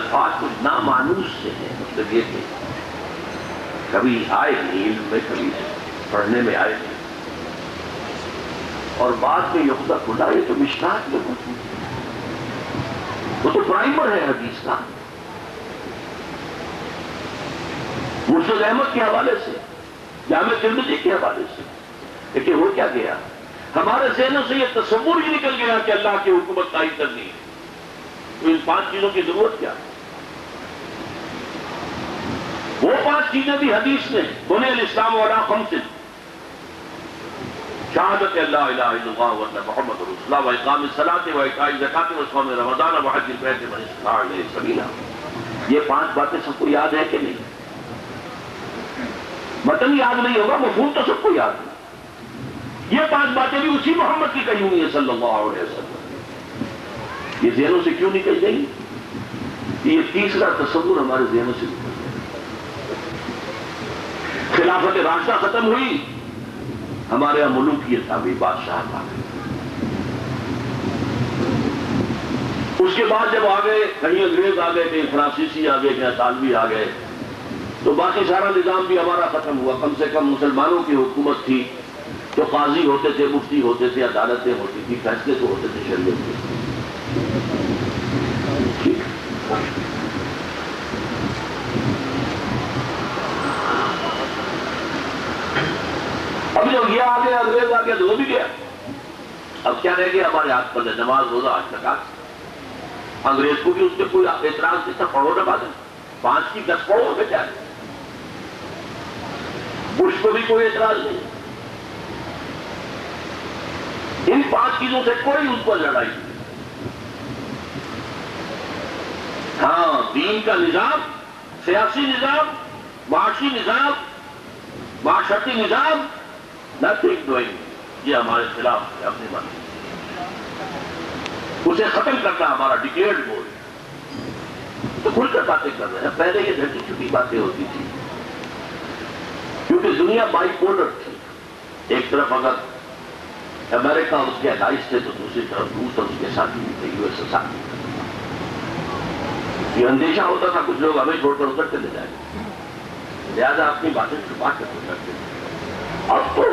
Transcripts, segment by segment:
الفاظ کچھ نامانوس سے ہیں، مطلب یہ کہ کبھی آئے نہیں علم میں، کبھی پڑھنے میں آئے نہیں، اور بعد میں یہ خدا کھلا یہ تو مشکات میں موجود ہے، وہ تو پرائمر ہے حدیث کا، مرشد احمد کے حوالے سے، جامع ترمذی کے حوالے سے۔ لیکن ہو کیا گیا، ہمارے ذہنوں سے یہ تصور ہی نکل گیا کہ اللہ کی حکومت قائم کرنی ہے، تو ان 5 چیزوں کی ضرورت کیا ہے؟ وہ 5 چیزیں بھی حدیث میں، بنی الاسلام علی 5، شہادت اللہ الہ الا اللہ وان محمد رسول اللہ واقام الصلاۃ وایتاء الزکاۃ وصوم رمضان وحج البیت من استطاع الیہ سبیلا۔ یہ 5 باتیں سب کو یاد ہے کہ نہیں؟ متن یاد نہیں ہوگا، مفہوم تو سب کو یاد ہے۔ یہ 5 باتیں بھی اسی محمد کی کہی ہوئی ہیں صلی اللہ علیہ وسلم۔ یہ ذہنوں سے کیوں نکل گئی؟ یہ تیسرا تصور ہمارے ذہنوں سے نکل گیا۔ خلافت راشدہ ختم ہوئی، ہمارے یہاں ملوکیت آ گئی، بادشاہ آ گئے۔ اس کے بعد جب آ گئے، کہیں انگریز آ گئے، کہیں فرانسیسی آ گئے، کہیں اطالوی آ گئے، تو باقی سارا نظام بھی ہمارا ختم ہوا۔ کم سے کم مسلمانوں کی حکومت تھی، تو قاضی ہوتے تھے، مفتی ہوتے تھے، عدالتیں ہوتی تھی، فیصلے تو ہوتے تھے شریعت کے۔ ٹھیک، اب جو یہ آ گیا، انگریز آ گیا تو وہ بھی گیا۔ اب کیا رہ گیا ہمارے ہاتھ پر؟ نماز روزہ آج تک انگریز کو بھی اس پہ کوئی اعتراض نہیں تھا، پڑھو نماز، 5 کی 10 پڑھو بیٹا۔ بش کو بھی کوئی اعتراض نہیں۔ ان 5 چیزوں سے کوئی اس پر لڑائی نہیں۔ ہاں، دین کا نظام، سیاسی نظام، معاشی نظام، معاشرتی نظام، نتھنگ ڈوئنگ، یہ ہمارے خلاف ہے، اپنی مرضی اسے ختم کرنا ہمارا ڈکلیئرڈ گول ہے۔ تو کھل کر باتیں کر رہے ہیں، پہلے یہ ڈھٹی چھٹی باتیں ہوتی تھی، کیونکہ دنیا بائی پولر تھی۔ ایک طرف اگر امریکہ اور اس کے الائز تھے تو دوسری طرف روس اور اس کے ساتھی بھی تھے، یو ایس ایس آر۔ یہ اندیشہ ہوتا تھا کچھ لوگ ہمیں چھوڑ کر ادھر چلے جائیں، لہذا اپنی باتیں چھپا کر تو کرتے تھے۔ اب تو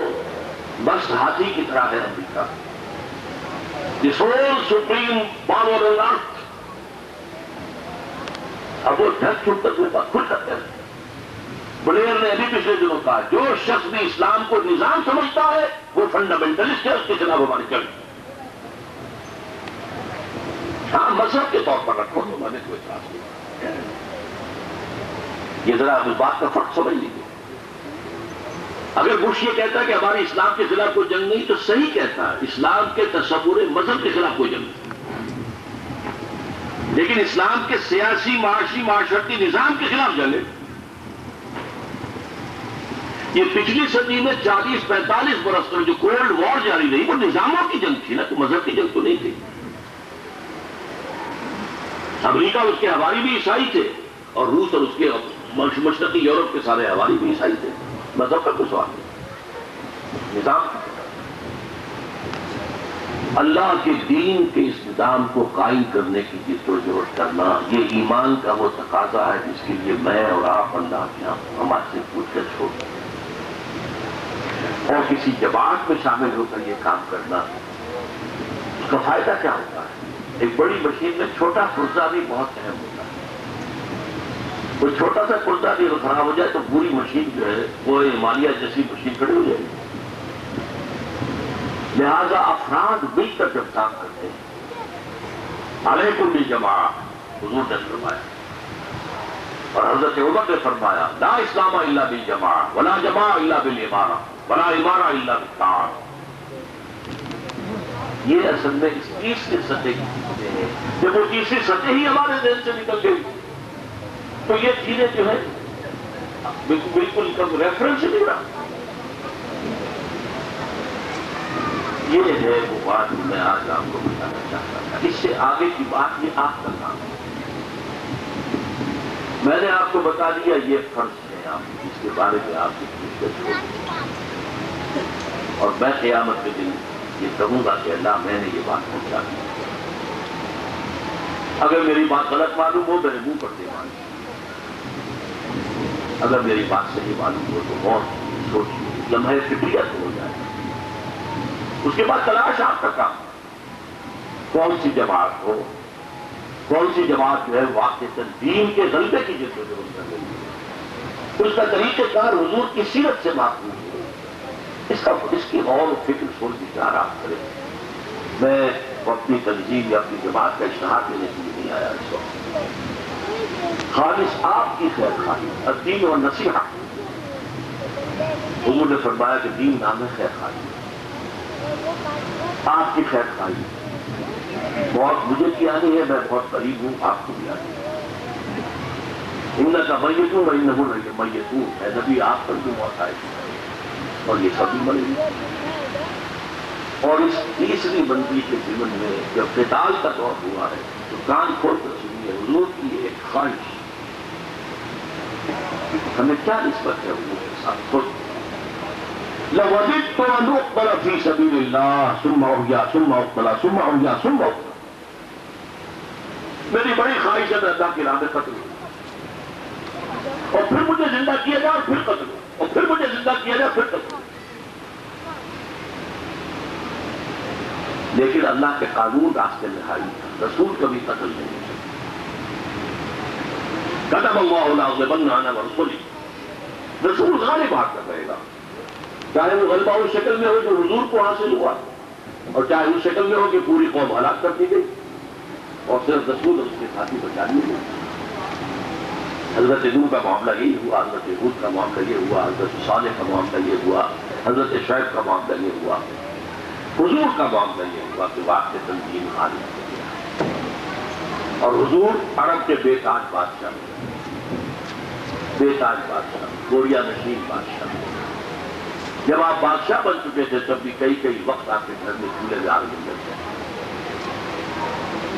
بس ہاتھی کی طرح ہے امریکہ، دی سول سپریم پاور آن ارتھ۔ اب وہ ڈھک چھپ کر بات کھل کرتے ہیں۔ بلیر نے ابھی پچھلے دنوں کہا، جو شخص بھی اسلام کو نظام سمجھتا ہے وہ فنڈامنٹلسٹ ہے، اس کے خلاف ہماری چل۔ ہاں، مذہب کے طور پر رکھو تو ہمیں کوئی اعتراض نہیں۔ یہ ذرا اس بات کا فرق سمجھ لیجیے۔ اگر بش یہ کہتا ہے کہ ہماری اسلام کے خلاف کوئی جنگ نہیں، تو صحیح کہتا ہے، اسلام کے تصور مذہب کے خلاف کوئی جنگ نہیں، لیکن اسلام کے سیاسی، معاشی، معاشرتی نظام کے خلاف جنگ ہے۔ یہ پچھلی صدی میں 40-45 برس میں جو کولڈ وار جاری رہی، وہ نظاموں کی جنگ تھی نا، تو مذہب کی جنگ تو نہیں تھی۔ امریکہ اس کے حواری بھی عیسائی تھے، اور روس اور اس کے مشرقی یورپ کے سارے حواری بھی عیسائی تھے۔ مذہب کا کوئی سوال نہیں، نظام۔ اللہ کے دین کے اس نظام کو قائم کرنے کی جدوجہد کرنا، یہ ایمان کا وہ تقاضا ہے جس کے لیے میں اور آپ اللہ کے یہاں ہمارے سے پوچھ کر چھوڑ دیں، اور کسی جماعت میں شامل ہو کر یہ کام کرنا، اس کا فائدہ کیا ہوتا ہے؟ ایک بڑی مشین میں چھوٹا پرزہ بھی بہت اہم ہوتا ہے۔ کوئی چھوٹا سا پرزہ بھی اگر خراب ہو جائے تو پوری مشین جو ہے وہ ہمالیہ جیسی مشین کھڑی ہو جائے گی۔ لہذا افراد مل کر جب کام کرتے ہیں، علیکم بالجماعۃ، حضور نے فرمایا، اور حضرت عمر نے فرمایا، لا اسلام الا بالجماعۃ ولا جماعۃ الا بالامارہ ولا امارہ الا بالطاعۃ۔ یہ اصل میں اس تیسری سطح کی چیزیں ہیں۔ جب وہ تیسری سطح ہی ہمارے ذہن سے نکل گئی تو یہ چیزیں جو ہے بالکل ریفرنس نہیں رہا۔ یہ ہے وہ بات میں آج آپ کو بتانا چاہتا تھا۔ اس سے آگے کی بات یہ آپ کا کام ہے۔ میں نے آپ کو بتا دیا یہ فرض ہے، آپ اس کے بارے میں آپ کی پوچھ کر، اور میں قیامت کے دن یہ کہوں گا کہ اللہ میں نے یہ بات پہنچا دی۔ اگر میری بات غلط معلوم ہو میرے منہ پر دے مانی، اگر میری بات صحیح معلوم ہو تو بہت سوچیے، لمحے فکریت ہو جائے. اس کے بعد تلاش آپ کا کام، کون سی جماعت ہو، کون سی جماعت جو ہے واقع دین کے غلبے کی جدوجہد کر رہی ہے، اس کا طریقہ کار حضور کی سیرت سے ماخوذ ہو، اس کی غور و فکر سوچ وچار آپ کریں. میں اپنی تنظیم یا اپنی جماعت کا اشتہار دینے کے لیے نہیں آیا اس وقت، خالص آپ کی خیر خواہی، الدین و نصیحہ. حضور نے فرمایا کہ دین نام ہے خیر خواہی، آپ کی خیر خواہی. موت مجھے بھی آنی ہے، میں بہت قریب ہوں، آپ کو بھی آنی ہے. انکا میتون و انہم میتون، اے نبی آپ پر بھی موت آئے گی اور یہ سبھی مریں گے. اور اس تیسری بندی کے زمن میں جب قتال کا دور ہوا ہے تو کان کھول کر سنیے حضور کی ایک خواہش. ہمیں کیا نسبت ہے حضور کے ساتھ؟ خود لَوَدِدْتُ أَنْ أُقْبَلَ فِي سَبِيلِ اللَّهِ ثُمَّ أُحْيَا ثُمَّ أُقْبَلَ ثُمَّ أُحْيَا ثُمَّ أُقْبَلَ. میری بڑی خواہش ہے میں اللہ کی راہ میں قتل ہوں اور پھر مجھے زندہ کیا جائے اور پھر قتل ہوں اور پھر مجھے زندہ کیا جائے پھر قتل ہوں. لیکن اللہ کے قانون راستے میں ہائی، رسول کبھی قتل نہیں ہے. كتب اللہ لأغلبن أنا ورسلی، رسول غالب آ کر رہے گا، چاہے وہ غلبہ اس شکل میں ہو جو حضور کو حاصل ہوا اور چاہے اس شکل میں ہو کہ پوری قوم ہلاک کر دی گئی اور صرف رسول اور اس کے ساتھی بچا لیے گئے. حضرت نوح کا معاملہ یہی ہوا، حضرت ہود کا معاملہ یہ ہوا، حضرت صالح کا معاملہ یہ ہوا، حضرت شعیب کا معاملہ یہ ہوا، حضور کا معاملہ یہ ہوا کہ واقع تنظیم غالب ہو گیا. اور حضور عرب کے بے تاج بادشاہ، بے تاج بادشاہ، گوریا نشین بادشاہ. جب آپ بادشاہ بن چکے تھے تب بھی کئی وقت آپ کے گھر میں چولہے میں آگ جل رہے تھے.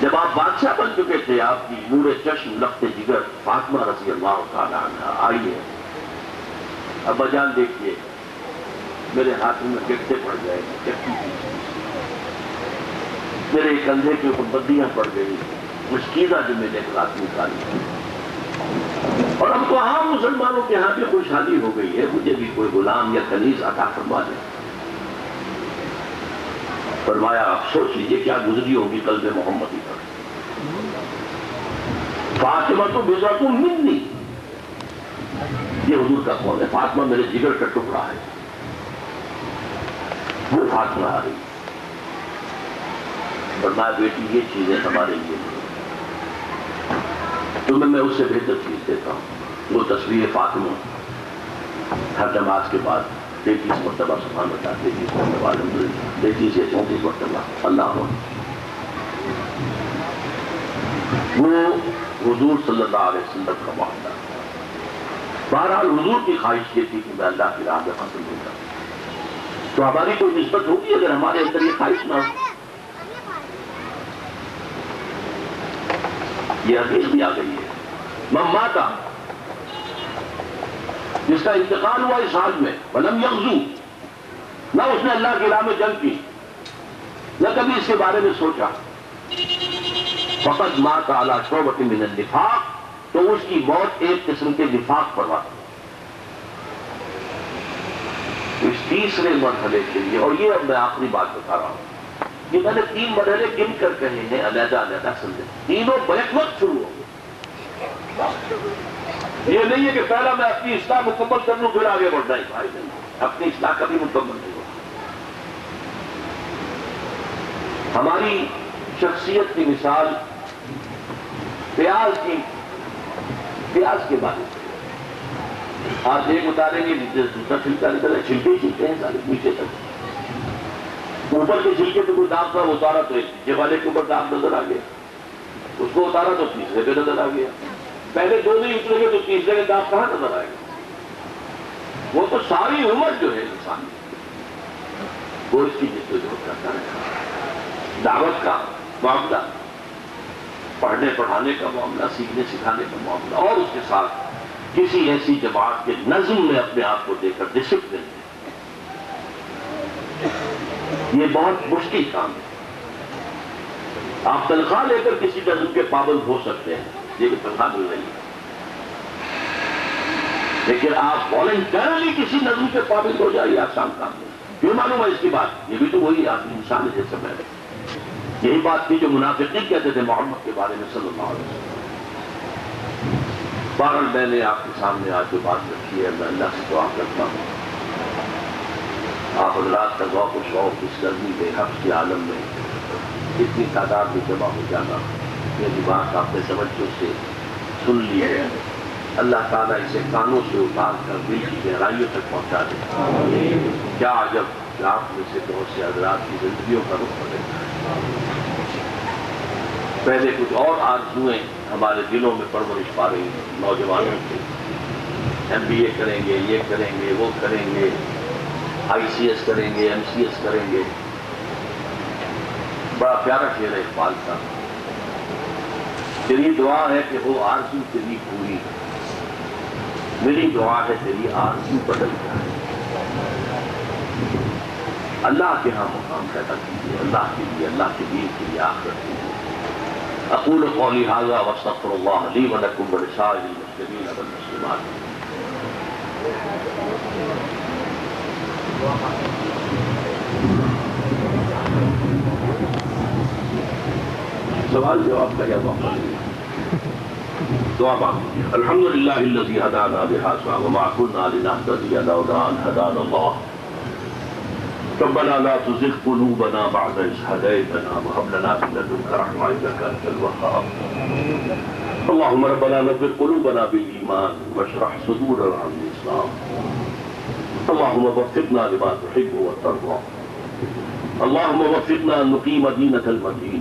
جب آپ بادشاہ بن چکے تھے آپ کی نور چشم لخت جگر فاطمہ رضی اللہ تعالیٰ عنہ آئی ہے. ابا جان دیکھیے میرے ہاتھوں میں گٹے پڑ گئے، میرے کندھے کے اوپر بدیاں پڑ گئی، مشکیزہ جو میں نے رات نکالی. اور اب تو عام مسلمانوں کے ہاں بھی خوشحالی ہو گئی ہے، مجھے بھی کوئی غلام یا کنیز عطا فرما دے. فرمایا آپ سوچ لیجیے کیا گزری ہوگی قلب محمدی پر. فاطمہ تو بضعۃ منی، یہ حضور کا قول ہے، فاطمہ میرے جگر کا ٹکڑا ہے. وہ فاطمہ آ رہی، فرمایا بیٹی یہ چیزیں ہمارے لیے تمہیں میں اس سے بہتر چیز دیتا ہوں. وہ تصویر فاطمہ ہر نماز کے بعد 33 مرتبہ سبحان اللہ، 33 مرتبہ الحمدللہ، 33 یا 34 مرتبہ اللہ اکبر. وہ حضور صلی اللہ علیہ وسلم کا معاملہ. بہرحال حضور کی خواہش یہ تھی کہ میں اللہ کی راہ میں قتل ہوں گا. تو ہماری کوئی نسبت ہوگی اگر ہمارے اندر یہ خواہش نہ ہو؟ یہ حدیث بھی آ گئی ہے، من مات، جس کا انتقال ہوا اس حال میں، ولم یغزو، نہ اس نے اللہ کی راہ میں جنگ کی، نہ کبھی اس کے بارے میں سوچا، فقد مات علی شعبۃ من النفاق، تو اس کی موت ایک قسم کے نفاق پر ہوا. اس تیسرے مرحلے کے لیے، اور یہ اب میں آخری بات بتا رہا ہوں، یہ میں نے 3 مرحلے گن کر کہے ہیں، علیحدہ علیحدہ سمجھے، تینوں بیک وقت شروع ہو گئے. یہ نہیں ہے کہ پہلا میں اپنی اصلاح مکمل کر لوں پھر آگے بڑھنا ہی، بھائی نہیں، اپنی اصلاح کبھی مکمل نہیں ہو. ہماری شخصیت کی مثال پیاز کے بارے میں آپ ایک اتاریں گے نیچے دوسرا چھلکا نکل ہے، چھلکے ہی چھلکے ہیں سارے نیچے تک. اوپر کے چھلکے پہ کوئی داغ تھا وہ اتارا تو نیچے والے کے اوپر داغ نظر آ گیا، اس کو اتارا تو تیسرے پہ نظر آ گیا. پہلے 2 نہیں اترے گے تو تیسرے کے داغ کہاں نظر آئے گا؟ وہ تو ساری عمر جو ہے انسان وہ اس کی جدوجہد کرتا ہے. دعوت کا معاملہ، پڑھنے پڑھانے کا معاملہ، سیکھنے سکھانے کا معاملہ، اور اس کے ساتھ کسی ایسی جماعت کے نظم میں اپنے آپ کو دے کر ڈسپلن دے، یہ بہت مشکل کام ہے. آپ تنخواہ لے کر کسی نظم کے پابند ہو سکتے ہیں، یہ بھی تنخواہ مل رہی ہے، لیکن آپ والنٹرلی کسی نظم کے پابند ہو جائیے، آسان کام نہیں۔ کیوں معلوم ہے اس کی بات؟ یہ بھی تو وہی آدمی انسان ہے جیسے میں نے، یہی بات تھی جو منافقین کہتے تھے محمد کے بارے میں صلی اللہ علیہ وسلم۔ بہرحال میں نے آپ کے سامنے آج جو بات رکھی ہے، میں اللہ سے دعا کرتا ہوں آپ حضرات کا ذوق و شوق اس گرمی کے حفظ کے عالم میں اتنی تعداد میں جمع ہو جانا، یہ بات آپ نے توجہ سے سن لی ہے، اللہ تعالیٰ اسے کانوں سے اتار کر دل کی گہرائیوں تک پہنچا دے۔ کیا عجب کہ آپ میں سے بہت سے حضرات کی زندگیوں کا رخ بدل جائے۔ پہلے کچھ اور آرزوئیں ہمارے دلوں میں پرورش پا رہی ہیں، نوجوانوں کی MBA کریں گے، یہ کریں گے، وہ کریں گے، ICS کریں گے، MCS کریں گے۔ بڑا پیارا شعر ہے اقبال کا، تیری دعا ہے کہ وہ آرزو تیری پوری، میری دعا ہے تیری آرزو بدل جائے۔ اللہ کے ہاں مقام پیدا کیجیے، اللہ کے لیے، اللہ کے دین کے لیے، آخرت کے لیے۔ اقول قولی ھذا واستغفر اللہ لی ولکم ولسائر المسلمین والمسلمات۔ سوال جواب کا کیا موقع ہے؟ دعا مانگیے۔ الحمدللہ الذی ھدانا لھذا وما كنا لنہتدی لولا ان ھدانا اللہ۔ ربنا لا تزغ قلوبنا بعد إذ هديتنا وهب لنا من لدنك رحمة إنك أنت الوهاب۔ اللهم ربنا نور قلوبنا بالإيمان واشرح صدورنا عن الإسلام۔ اللهم وفقنا لما تحب وترضى۔ اللهم وفقنا أن نقيم دينك المتين۔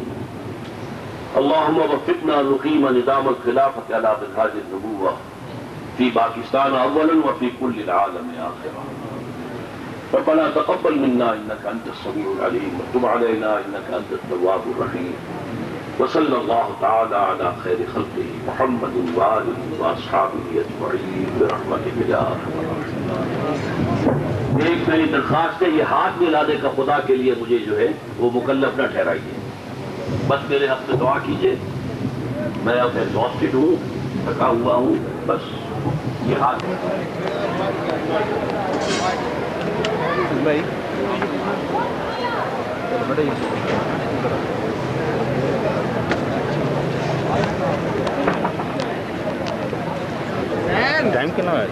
اللهم وفقنا أن نقيم نظام الخلافة على منهاج النبوة في باكستان أولا وفي كل العالم آخرا۔ ربنا تقبل منا انك انت السميع العليم وتب علينا انك انت التواب الرحيم وصلى الله تعالى على خير خلقه محمد وآله واصحابه اجمعين برحمتك يا ارحم الراحمين۔ ایک میری درخواست ہے، یہ ہاتھ ملانے کا خدا کے لیے مجھے جو ہے وہ مکلف نہ ٹھہرائیے، بس میرے حق میں دعا کیجیے، میں اب ایگزاسٹڈ ہوں، تھکا ہوا ہوں، بس یہ ہاتھ بھائی ٹائم کتنا ہے؟